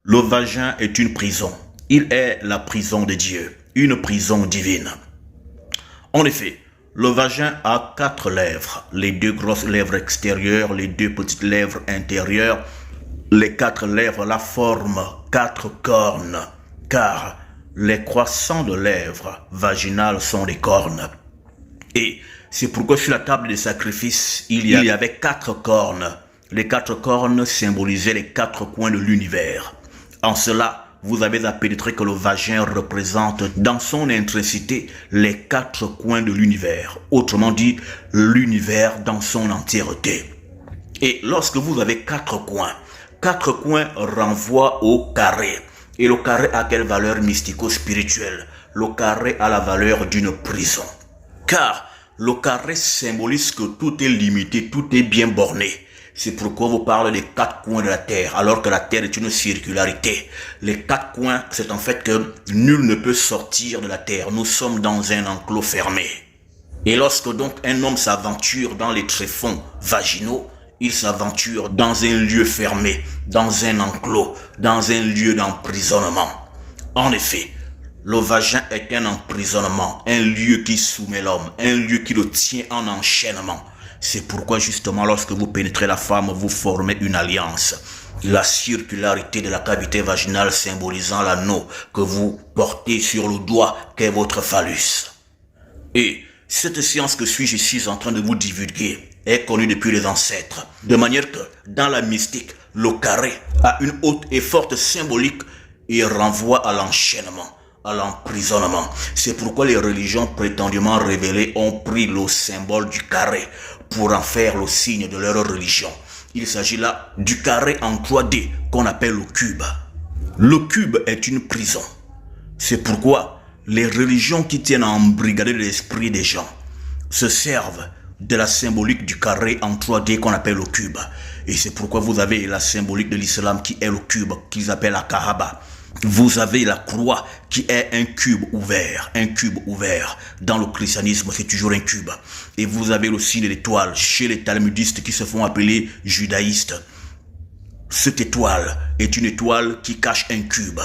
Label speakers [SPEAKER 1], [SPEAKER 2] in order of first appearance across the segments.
[SPEAKER 1] Le vagin est une prison. Il est la prison de Dieu, une prison divine. En effet, le vagin a 4 lèvres, les 2 grosses lèvres extérieures, les 2 petites lèvres intérieures. Les 4 lèvres la forment 4 cornes, car les croissants de lèvres vaginales sont des cornes. Et c'est pourquoi sur la table des sacrifices, il y avait 4 cornes. Les 4 cornes symbolisaient les 4 coins de l'univers. En cela, vous avez à pénétrer que le vagin représente dans son intrinsité les 4 coins de l'univers. Autrement dit, l'univers dans son entièreté. Et lorsque vous avez 4 coins renvoient au carré. Et le carré a quelle valeur mystico-spirituelle? Le carré a la valeur d'une prison. Car le carré symbolise que tout est limité, tout est bien borné. C'est pourquoi vous parlez des 4 coins de la terre, alors que la terre est une circularité. Les 4 coins, c'est en fait que nul ne peut sortir de la terre. Nous sommes dans un enclos fermé. Et lorsque donc un homme s'aventure dans les tréfonds vaginaux, il s'aventure dans un lieu fermé, dans un enclos, dans un lieu d'emprisonnement. En effet, le vagin est un emprisonnement, un lieu qui soumet l'homme, un lieu qui le tient en enchaînement. C'est pourquoi justement lorsque vous pénétrez la femme, vous formez une alliance. La circularité de la cavité vaginale symbolisant l'anneau que vous portez sur le doigt qu'est votre phallus. Et cette science que suis-je ici en train de vous divulguer est connue depuis les ancêtres. De manière que dans la mystique, le carré a une haute et forte symbolique et renvoie à l'enchaînement, à l'emprisonnement. C'est pourquoi les religions prétendument révélées ont pris le symbole du carré pour en faire le signe de leur religion. Il s'agit là du carré en 3D qu'on appelle le cube. Le cube est une prison. C'est pourquoi les religions qui tiennent à embrigader l'esprit des gens se servent de la symbolique du carré en 3D qu'on appelle le cube. Et c'est pourquoi vous avez la symbolique de l'islam qui est le cube, qu'ils appellent la Kaaba. Vous avez la croix qui est un cube ouvert, un cube ouvert. Dans le christianisme, c'est toujours un cube. Et vous avez le signe de l'étoile chez les talmudistes qui se font appeler judaïstes. Cette étoile est une étoile qui cache un cube.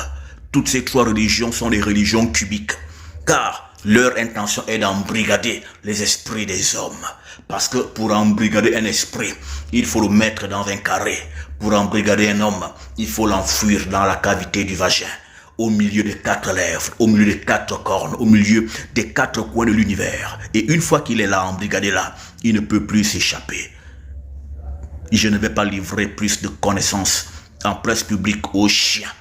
[SPEAKER 1] Toutes ces 3 religions sont des religions cubiques, car leur intention est d'embrigader les esprits des hommes. Parce que pour embrigader un esprit, il faut le mettre dans un carré. Pour embrigader un homme, il faut l'enfuir dans la cavité du vagin, au milieu des 4 lèvres, au milieu des 4 cornes, au milieu des 4 coins de l'univers. Et une fois qu'il est là, embrigadé là, il ne peut plus s'échapper. Je ne vais pas livrer plus de connaissances en presse publique aux chiens.